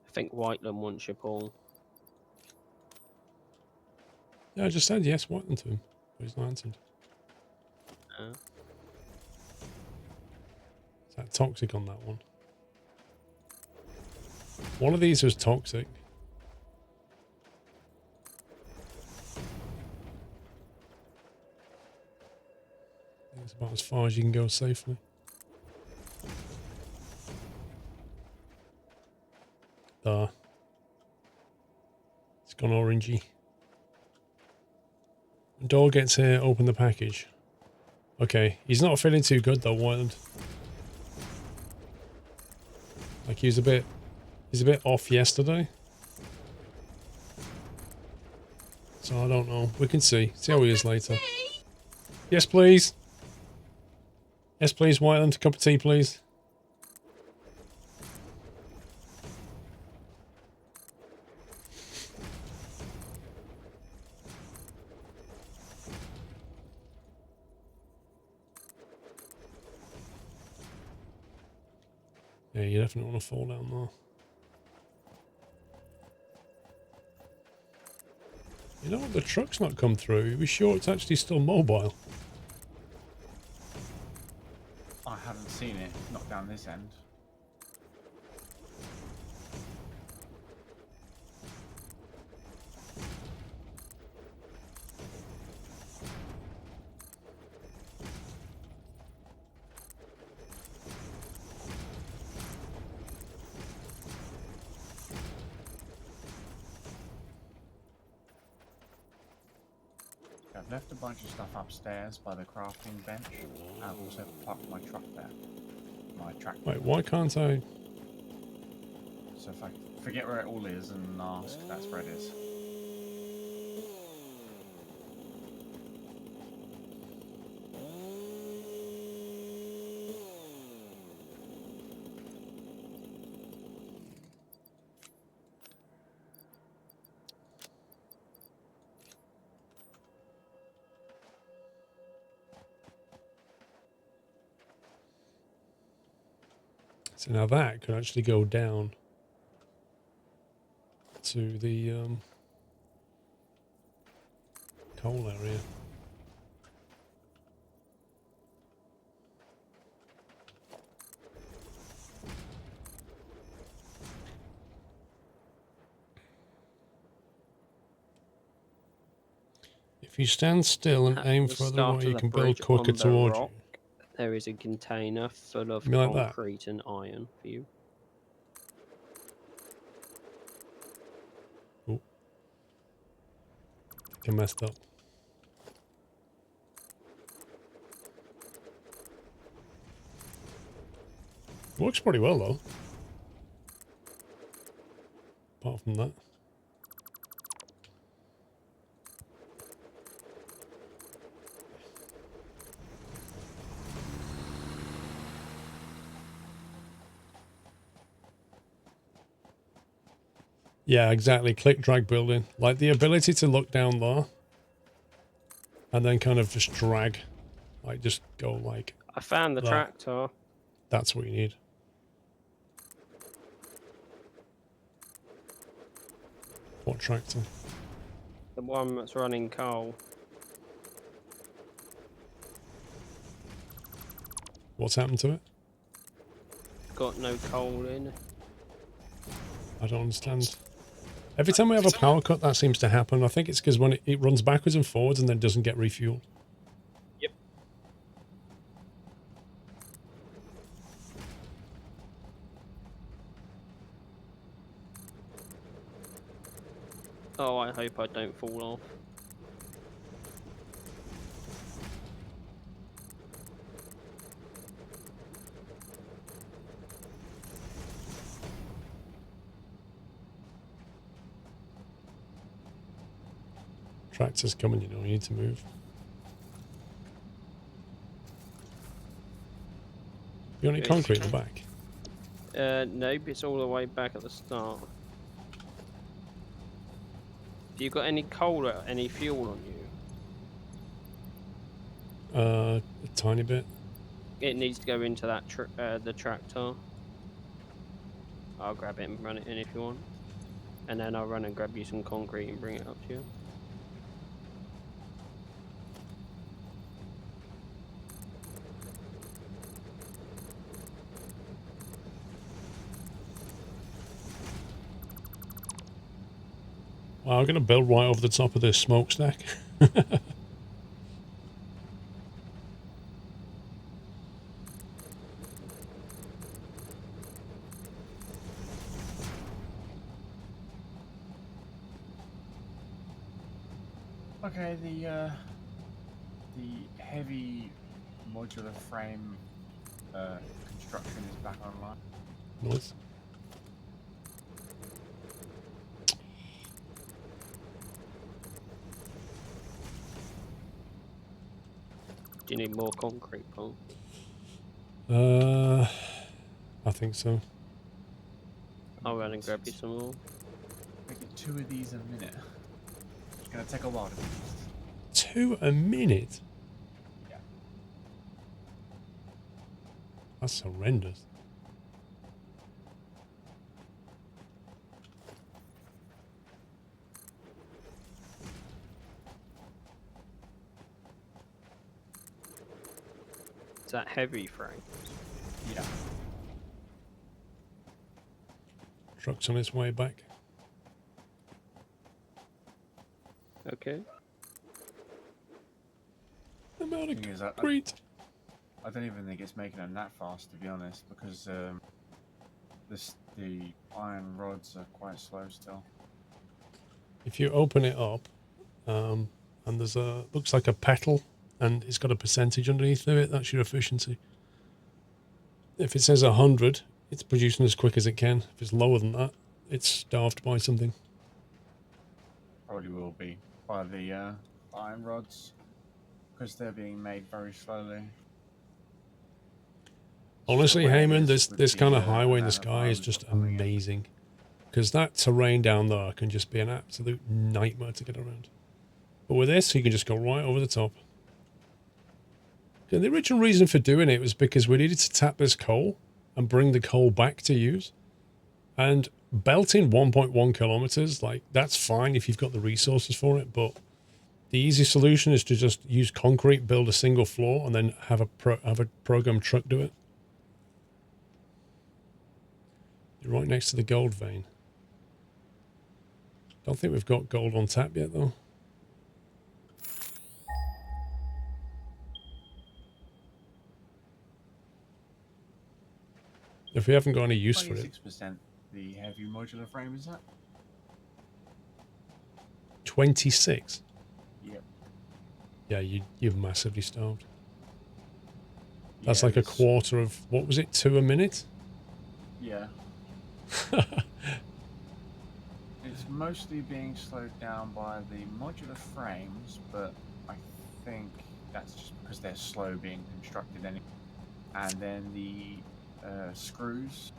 I think Whiteland wants you, Paul. Yeah, I just said yes, Whiteland to him. But he's not answered. Is that toxic on that one? One of these was toxic. I think it's about as far as you can go safely. There. It's gone orangey. When Door gets here, open the package. Okay, he's not feeling too good though, Wyland. Like he's a bit off yesterday. So I don't know. We can see. See how he is later. Yes, please. Yes, please, Whiteland. Cup of tea, please. Yeah, you definitely want to fall down there. You know what? The truck's not come through. Are we sure it's actually still mobile? I haven't seen it, not down this end. I've left a bunch of stuff upstairs by the crafting bench. I've also parked my truck there. My tractor. Wait, why can't I? So if I forget where it all is and ask, that's where it is. So now that could actually go down to the coal area. If you stand still and At aim the further start away, of you the can build bridge quicker on the towards you. rock, there is a container full of You like that? concrete and iron for you. Oh. I messed up. Works pretty well though. Apart from that. Yeah, exactly. Click, drag, building. Like the ability to look down there and then kind of just drag. Like just go like... I found the there. tractor. That's what you need. What tractor? The one that's running coal. What's happened to it? Got no coal in. I don't understand. Every time we have a power cut, that seems to happen. I think it's because when it runs backwards and forwards and then doesn't get refueled. Yep. Oh, I hope I don't fall off. Tractor's coming, you know, you need to move. You got any concrete in the back? Nope, it's all the way back at the start. Do you got any coal or any fuel on you? A tiny bit. It needs to go into that the tractor. I'll grab it and run it in if you want. And then I'll run and grab you some concrete and bring it up to you. Well, I'm going to build right over the top of this smokestack. Okay, the heavy modular frame construction is back online. Nice. Do you need more concrete, Paul? I think so. I'll run and grab you some more. Making 2 of these a minute. It's gonna take a while to finish. 2 a minute? Yeah. That's horrendous. Is that heavy frame? Yeah. Truck's on its way back. Okay. Amount of Thing is, concrete. I don't even think it's making them that fast, to be honest, because the iron rods are quite slow still. If you open it up, and there's looks like a petal, and it's got a percentage underneath of it, that's your efficiency. If it says 100, it's producing as quick as it can. If it's lower than that, it's starved by something. Probably will be by the iron rods, because they're being made very slowly. Honestly, So where it Heyman, is this with kind the, of highway in the amount of sky is iron just coming in. amazing. Because that terrain down there can just be an absolute nightmare to get around. But with this, you can just go right over the top. And the original reason for doing it was because we needed to tap this coal and bring the coal back to use. And belting 1.1 kilometers, like, that's fine if you've got the resources for it, but the easy solution is to just use concrete, build a single floor, and then have a programmed truck do it. You're right next to the gold vein. Don't think we've got gold on tap yet, though. If we haven't got any use for it. 26% the heavy modular frame, is that? 26? Yep. Yeah, you've massively starved. That's Yeah, like a it's- quarter of, what was it, 2 a minute? Yeah. It's mostly being slowed down by the modular frames, but I think that's just because they're slow being constructed anyway. And then the screws,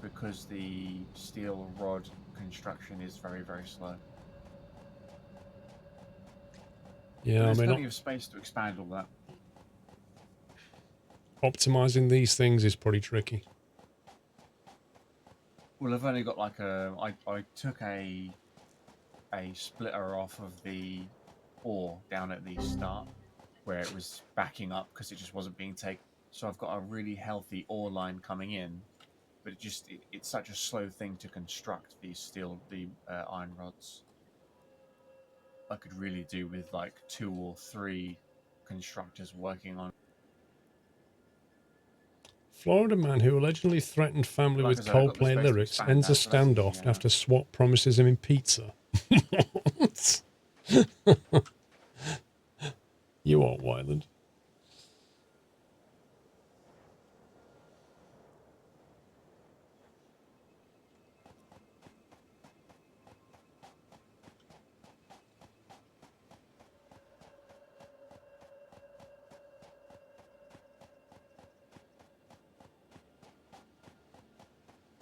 because the steel rod construction is very, very slow. Yeah, I There's mean, plenty of space to expand all that. optimizing these things is pretty tricky. Well, I've only got like I took a splitter off of the ore down at the start where it was backing up because it just wasn't being taken. So I've got a really healthy ore line coming in, but it's such a slow thing to construct the iron rods. I could really do with like 2 or 3 constructors working on. Florida man who allegedly threatened family Like I with said, I've got the Coldplay space to lyrics expand ends a that, so that's standoff easy, after SWAT promises him pizza. What? You are Wyland.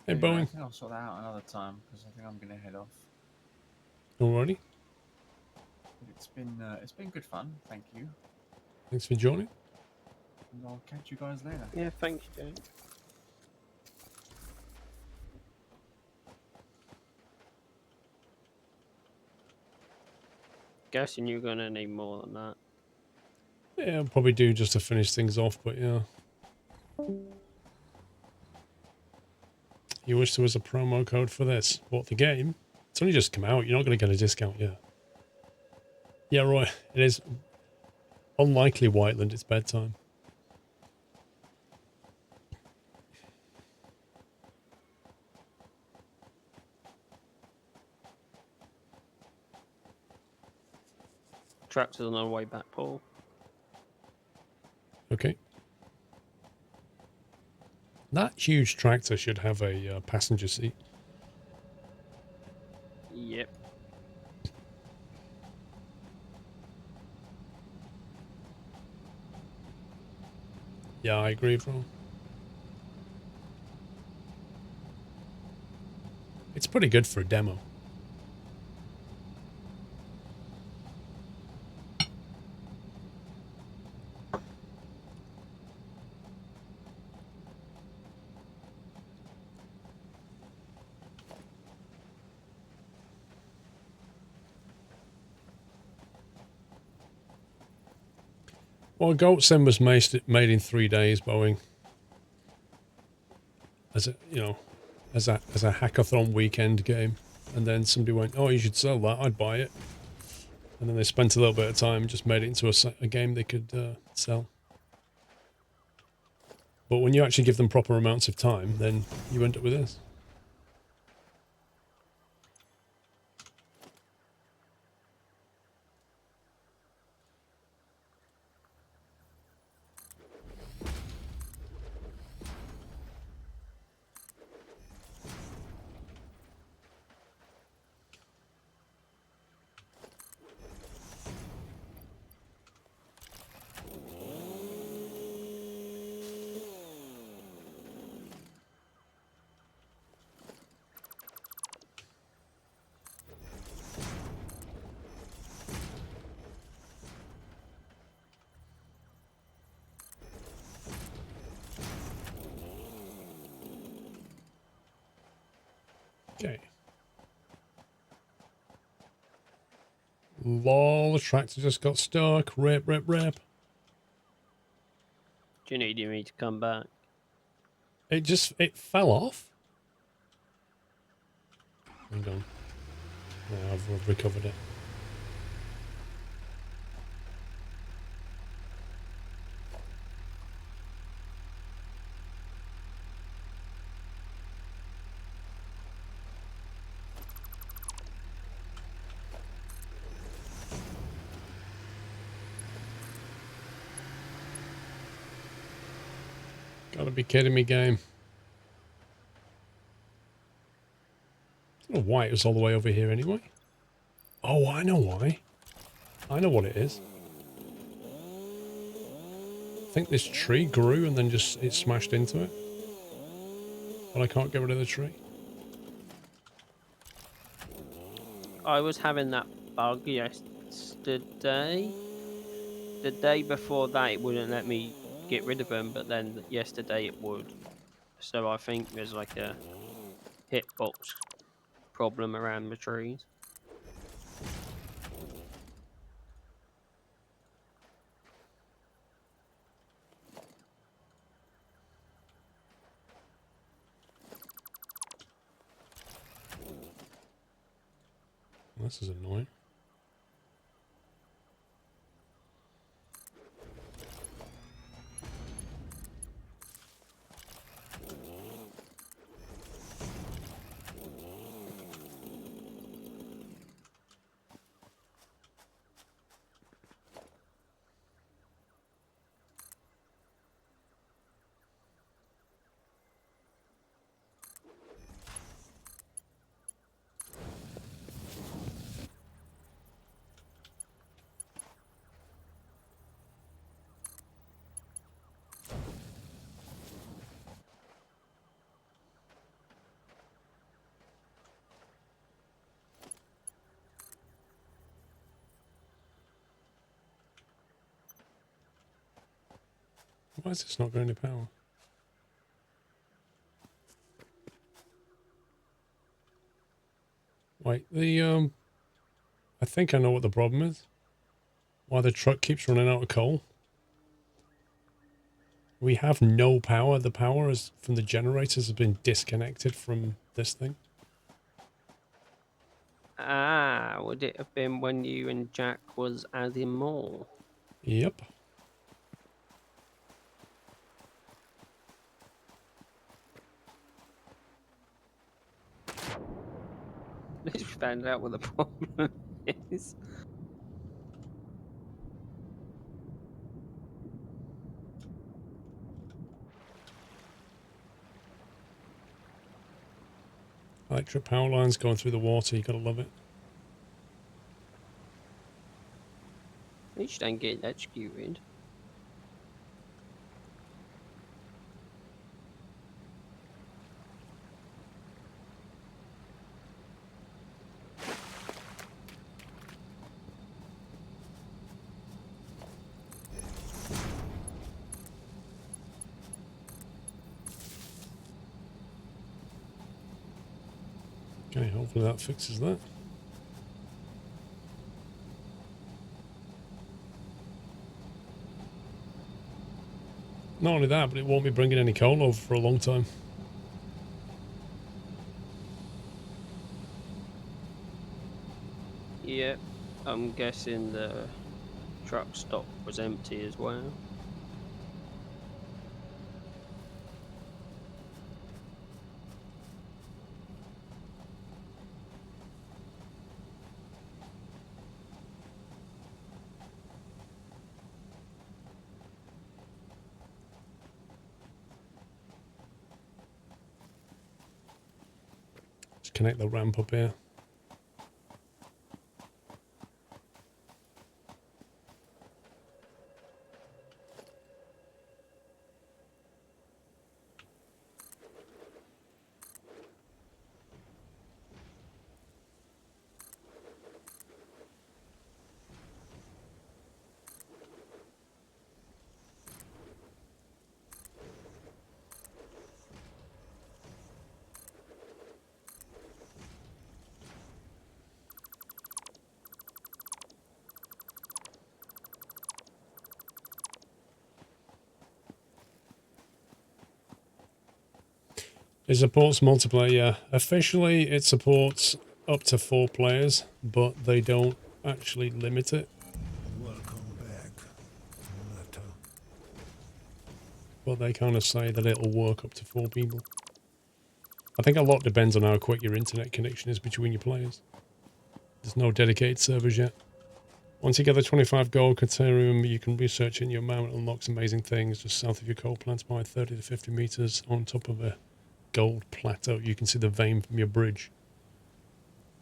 Hey, Anyway, I Boeing. think I'll sort that out another time because I think I'm going to head off. Alrighty. But it's been good fun. Thank you, Thanks for joining. and I'll catch you guys later. Yeah, thanks, Jay. Guessing you're gonna need more than that. Yeah, I'll probably do just to finish things off, but yeah. You wish there was a promo code for this. What, the game? It's only just come out. You're not going to get a discount yet. Yeah, right. It is unlikely, Whiteland. It's bedtime. Tractor's on our way back, Paul. Okay. That huge tractor should have a passenger seat. Yep. Yeah, I agree, bro. It's pretty good for a demo. Well, Goatsim was made in 3 days, Boeing. As a, you know, as a hackathon weekend game. And then somebody went, oh, you should sell that, I'd buy it. And then they spent a little bit of time and just made it into a game they could sell. But when you actually give them proper amounts of time, then you end up with this. Okay. Lol, the tractor just got stuck. Rip. Do you need me to come back? It fell off. Hang on. Yeah, I've recovered it. Gotta be kidding me, game. I don't know why it was all the way over here anyway. Oh, I know why. I know what it is. I think this tree grew and then it smashed into it. But I can't get rid of the tree. I was having that bug yesterday. The day before that, it wouldn't let me get rid of them, but then yesterday it would. So I think there's like a hitbox problem around the trees. this is annoying. Why is this not going to power? Wait, I think I know what the problem is. Why the truck keeps running out of coal. We have no power. The power is from the generators has been disconnected from this thing. Ah, would it have been when you and Jack was adding more? Yep. Let's find out what the problem is. Electric power lines going through the water. You gotta love it. At least don't get electrocuted. Okay, hopefully that fixes that. Not only that, but it won't be bringing any coal over for a long time. Yep, I'm guessing the truck stop was empty as well. Just connect the ramp up here. It supports multiplayer, yeah. Officially, it supports up to 4 players, but they don't actually limit it. Welcome back, Nutter. But they kind of say that it'll work up to 4 people. I think a lot depends on how quick your internet connection is between your players. There's no dedicated servers yet. Once you get the 25 gold criterium, you can research it in your map. It unlocks amazing things just south of your coal plants by 30 to 50 meters on top of a gold plateau. You can see the vein from your bridge.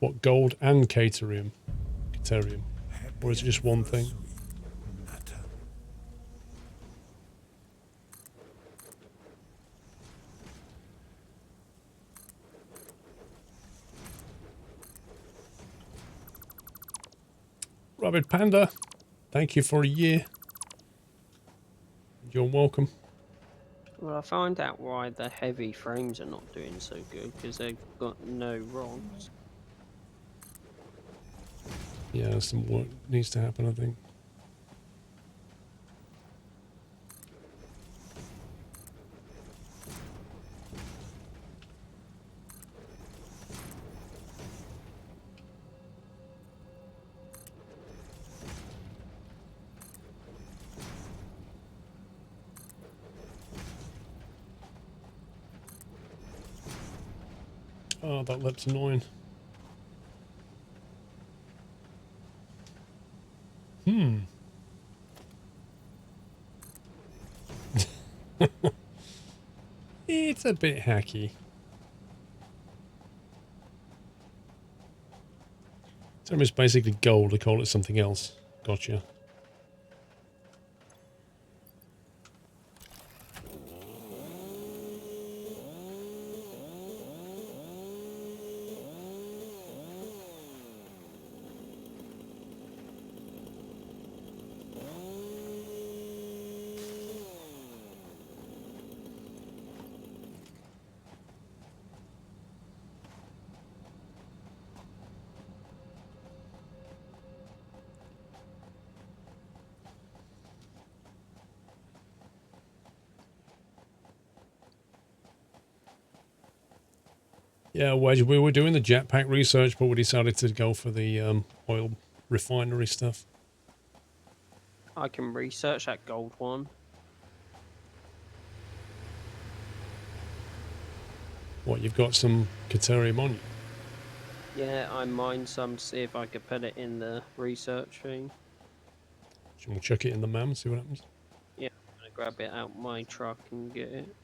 What, gold and caterium? Caterium. Or is it just one thing? Nutter. Rabbit Panda, thank you for a year. You're welcome. Well, I found out why the heavy frames are not doing so good, because they've got no rods. Yeah, some work needs to happen, I think. Oh, that lip's annoying. Hmm. It's a bit hacky. So it's basically gold to call it something else. Gotcha. Yeah, Wedge, we were doing the jetpack research, but we decided to go for the oil refinery stuff. I can research that gold one. What, you've got some Caterium on you? Yeah, I mined some to see if I could put it in the research thing. Shall we chuck it in the MAM and see what happens? Yeah, I'm gonna grab it out my truck and get it.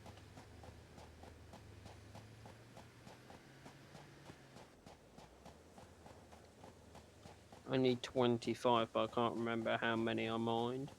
I need 25, but I can't remember how many I mined.